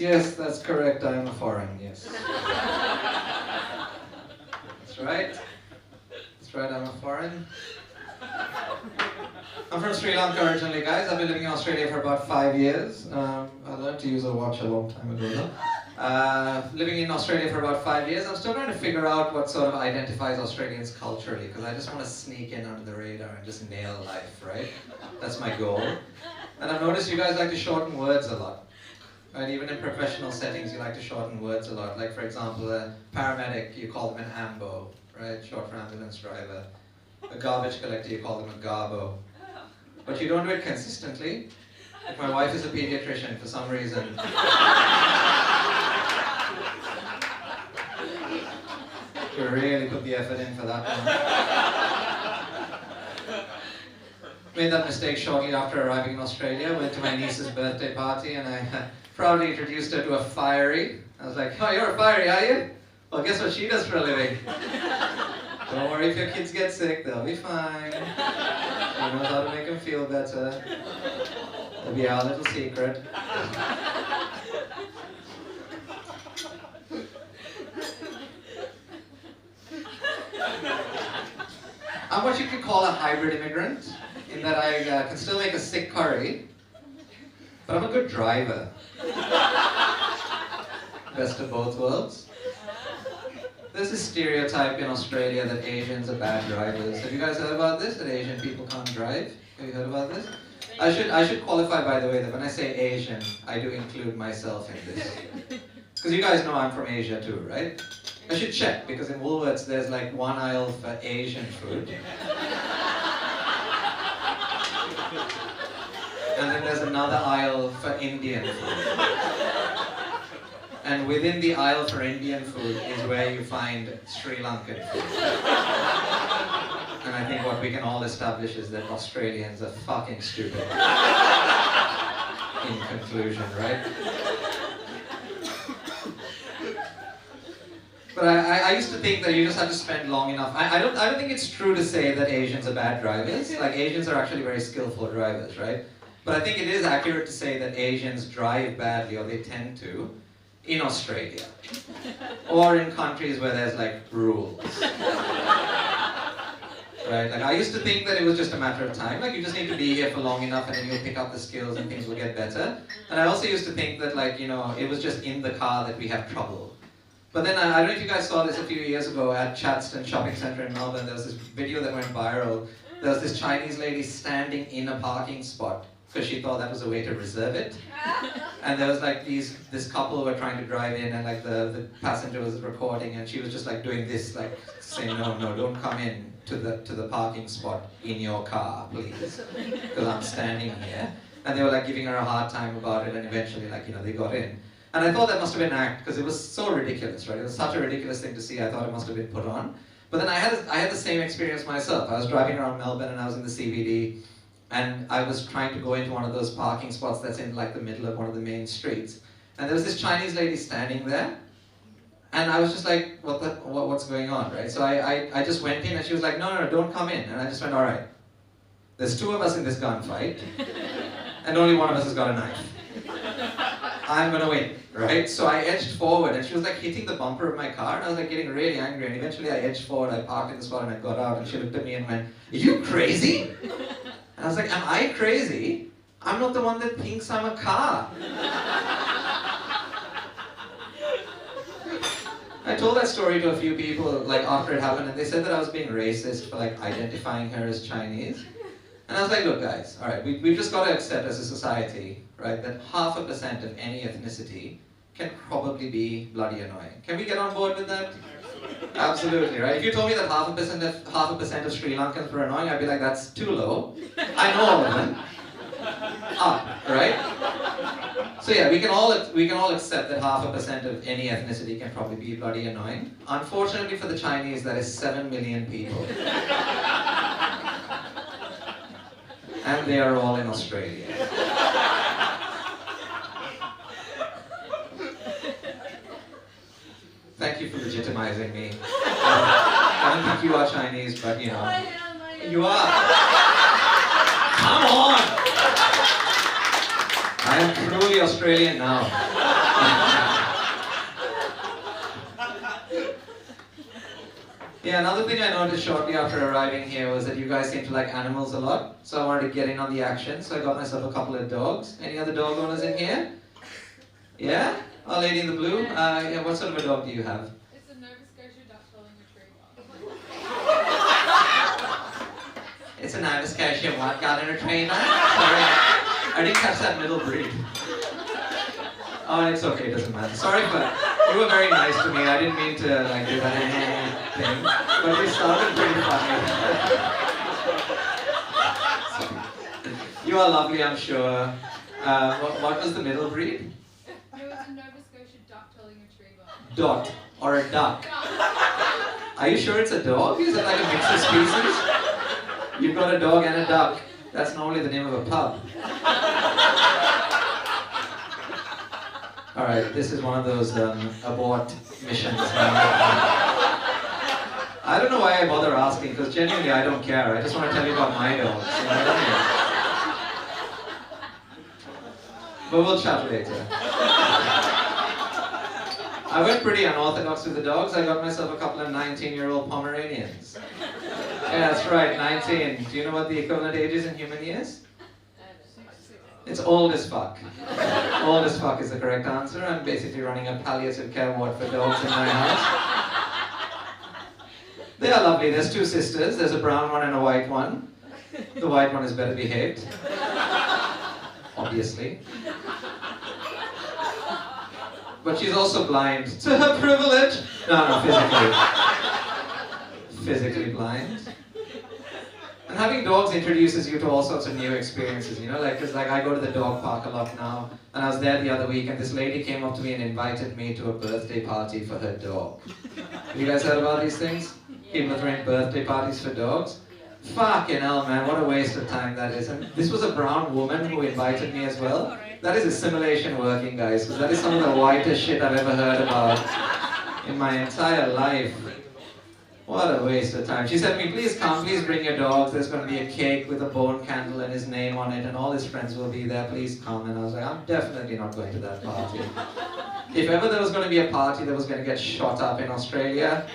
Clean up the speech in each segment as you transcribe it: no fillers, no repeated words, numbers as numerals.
yes, that's correct. I am a foreign, yes. That's right. That's right, I'm a foreign. I'm from Sri Lanka originally, guys. I've been living in Australia for about 5 years. I learned to use a watch a long time ago, though. Living in Australia for about 5 years. I'm still trying to figure out what sort of identifies Australians culturally, because I just want to sneak in under the radar and just nail life, right? That's my goal. And I've noticed you guys like to shorten words a lot. Right? Even in professional settings, you like to shorten words a lot. Like, for example, a paramedic, you call them an AMBO, right? Short for ambulance driver. A garbage collector, you call them a garbo. But you don't do it consistently. Like, my wife is a pediatrician for some reason. You really put the effort in for that one. Made that mistake shortly after arriving in Australia. Went to my niece's birthday party and I proudly introduced her to a fiery. I was like, oh, you're a fiery, are you? Well, guess what she does for a living? Don't worry if your kids get sick, they'll be fine. She knows how to make them feel better. It'll be our little secret. I'm what you could call a hybrid immigrant, in that I can still make a sick curry, but I'm a good driver. Best of both worlds. There's this stereotype in Australia that Asians are bad drivers. Have you guys heard about this? That Asian people can't drive? Have you heard about this? I should qualify, by the way, that when I say Asian, I do include myself in this. Because you guys know I'm from Asia too, right? I should check, because in Woolworths there's like one aisle for Asian food. And then there's another aisle for Indian food. And within the aisle for Indian food is where you find Sri Lankan food. And I think what we can all establish is that Australians are fucking stupid. In conclusion, right? But I used to think that you just have to spend long enough. I don't think it's true to say that Asians are bad drivers. Like, Asians are actually very skillful drivers, right? But I think it is accurate to say that Asians drive badly, or they tend to, in Australia. Or in countries where there's like rules. Right? Like, I used to think that it was just a matter of time. Like, you just need to be here for long enough and then you'll pick up the skills and things will get better. And I also used to think that, like, you know, it was just in the car that we have trouble. But then, I don't know if you guys saw this a few years ago at Chadston Shopping Centre in Melbourne. There was this video that went viral. There was this Chinese lady standing in a parking spot because she thought that was a way to reserve it. And there was like this couple who were trying to drive in, and like the passenger was recording, and she was just like doing this, like saying, no, don't come in to the parking spot in your car, please, because I'm standing here. And they were like giving her a hard time about it, and eventually, like, you know, they got in. And I thought that must have been an act, because it was so ridiculous, right? It was such a ridiculous thing to see. I thought it must have been put on. But then I had the same experience myself. I was driving around Melbourne and I was in the CBD, and I was trying to go into one of those parking spots that's in like the middle of one of the main streets. And there was this Chinese lady standing there, and I was just like, what's going on, right? So I just went in, and she was like, no, don't come in. And I just went, all right, there's two of us in this gunfight, and only one of us has got a knife. I'm gonna win, right? So I edged forward, and she was like hitting the bumper of my car, and I was like getting really angry, and eventually I edged forward, I parked in the spot, and I got out, and she looked at me and went, are you crazy? And I was like, am I crazy? I'm not the one that thinks I'm a car. I told that story to a few people like after it happened, and they said that I was being racist for like identifying her as Chinese. And I was like, look guys, all right, we've just got to accept as a society, right, that 0.5% of any ethnicity can probably be bloody annoying. Can we get on board with that? Absolutely, right? If you told me that 0.5% of Sri Lankans were annoying, I'd be like, that's too low. I know all of them. Up, right? So yeah, we can all accept that 0.5% of any ethnicity can probably be bloody annoying. Unfortunately for the Chinese, that is 7 million people. And they are all in Australia. Thank you for legitimizing me. I don't think you are Chinese, but you know. I am. You are. Come on! I am truly Australian now. Yeah, another thing I noticed shortly after arriving here was that you guys seem to like animals a lot. So I wanted to get in on the action, so I got myself a couple of dogs. Any other dog owners in here? Yeah? Oh, lady in the blue? Yeah, what sort of a dog do you have? It's a Nova Scotia Dutch Golden Retriever. It's a Nova Scotia what? Golden Retriever? Sorry, I didn't catch that middle breed. Oh, it's okay, it doesn't matter. Sorry, but you were very nice to me. I didn't mean to like do that thing, but you sounded pretty funny. You are lovely, I'm sure. What was the middle breed? It was a Nova Scotia Dutch Golden Retriever. Dot or a duck? Are you sure it's a dog? Is it like a mix of species? You've got a dog and a duck. That's normally the name of a pub. Alright, this is one of those abort missions. I don't know why I bother asking, because genuinely I don't care. I just want to tell you about my dogs. You know what I mean? But we'll chat later. I went pretty unorthodox with the dogs. I got myself a couple of 19-year-old Pomeranians. Yeah, that's right, 19. Do you know what the equivalent age is in human years? It's old as fuck. Old as fuck is the correct answer. I'm basically running a palliative care ward for dogs in my house. They are lovely. There's two sisters. There's a brown one and a white one. The white one is better behaved. Obviously. But she's also blind. To her privilege! No, physically blind. And having dogs introduces you to all sorts of new experiences, you know, because I go to the dog park a lot now, and I was there the other week, and this lady came up to me and invited me to a birthday party for her dog. Have you guys heard about these things? People throwing birthday parties for dogs? Fucking hell, man, what a waste of time that is. And this was a brown woman who invited me as well. That is assimilation working, guys, because that is some of the whitest shit I've ever heard about in my entire life. What a waste of time. She said to me, please come, please bring your dogs. There's going to be a cake with a bone candle and his name on it, and all his friends will be there. Please come. And I was like, I'm definitely not going to that party. If ever there was going to be a party that was going to get shot up in Australia,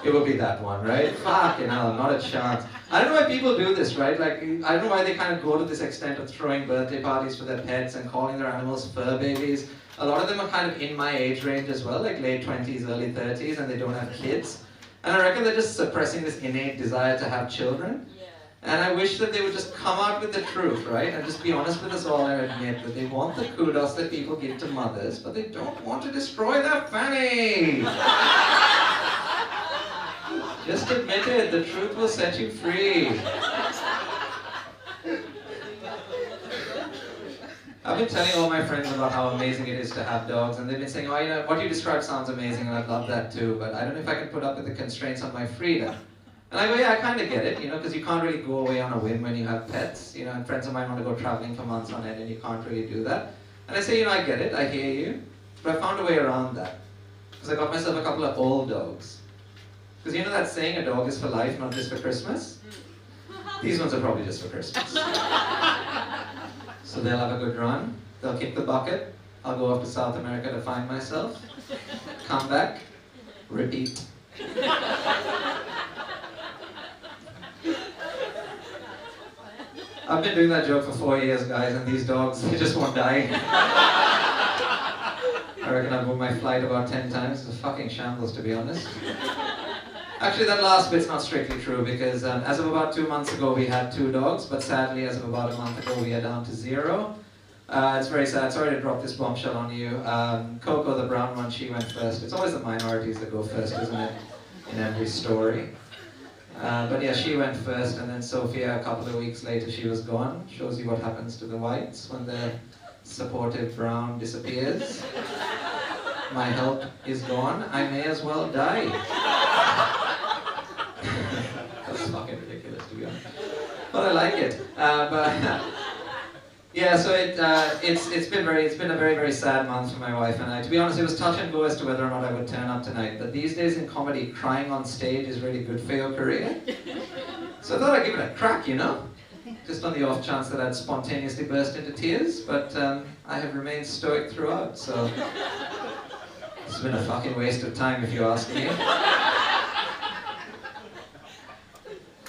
it would be that one, right? Fucking hell, not a chance. I don't know why people do this, right? Like, I don't know why they kind of go to this extent of throwing birthday parties for their pets and calling their animals fur babies. A lot of them are kind of in my age range as well, like late 20s, early 30s, and they don't have kids. And I reckon they're just suppressing this innate desire to have children. Yeah. And I wish that they would just come out with the truth, right? And just be honest with us all and admit that they want the kudos that people give to mothers, but they don't want to destroy their fanny. Just admit it, the truth will set you free. I've been telling all my friends about how amazing it is to have dogs, and they've been saying, oh, you know, what you described sounds amazing, and I'd love that too, but I don't know if I can put up with the constraints on my freedom. And I go, yeah, I kind of get it, you know, because you can't really go away on a whim when you have pets, you know, and friends of mine want to go traveling for months on end, and you can't really do that. And I say, you know, I get it, I hear you, but I found a way around that. Because I got myself a couple of old dogs. Because you know that saying, a dog is for life, not just for Christmas? These ones are probably just for Christmas. So they'll have a good run, they'll kick the bucket, I'll go off to South America to find myself, come back, repeat. I've been doing that joke for 4 years, guys, and these dogs, they just won't die. I reckon I've moved my flight about 10 times. It's a fucking shambles, to be honest. Actually, that last bit's not strictly true, because as of about 2 months ago, we had 2 dogs, but sadly, as of about a month ago, we are down to 0. It's very sad. Sorry to drop this bombshell on you. Coco, the brown one, she went first. It's always the minorities that go first, isn't it? In every story. But yeah, she went first, and then Sophia, a couple of weeks later, she was gone. Shows you what happens to the whites when the supportive brown disappears. My help is gone. I may as well die. That's fucking ridiculous, to be honest. But I like it. Yeah, so it's been a very, very sad month for my wife and I. To be honest, it was touch and go as to whether or not I would turn up tonight. But these days in comedy, crying on stage is really good for your career. So I thought I'd give it a crack, you know? Just on the off chance that I'd spontaneously burst into tears. But I have remained stoic throughout, so It's been a fucking waste of time if you ask me.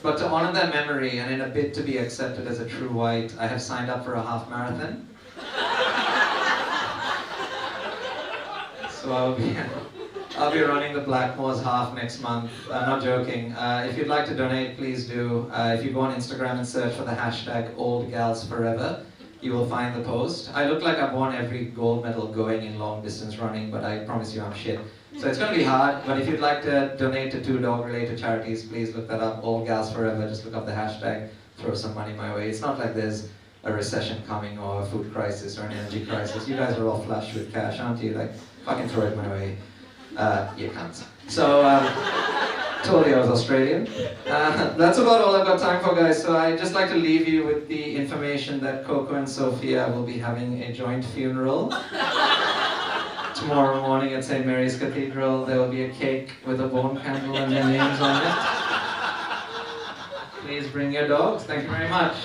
But to honor their memory and in a bid to be accepted as a true white, I have signed up for a half marathon. So I'll be running the Blackmore's half next month. I'm not joking. If you'd like to donate, please do. If you go on Instagram and search for the hashtag #OldGalsForever, you will find the post. I look like I've won every gold medal going in long distance running, but I promise you I'm shit. So it's going to be hard, but if you'd like to donate to 2 dog-related charities, please look that up. Old Gals Forever. Just look up the hashtag, throw some money my way. It's not like there's a recession coming or a food crisis or an energy crisis. You guys are all flush with cash, aren't you? Like, fucking throw it my way. You can't. So, told you I was Australian. That's about all I've got time for, guys. So I'd just like to leave you with the information that Coco and Sophia will be having a joint funeral. Tomorrow morning at St. Mary's Cathedral, there will be a cake with a bone candle and their names on it. Please bring your dogs. Thank you very much.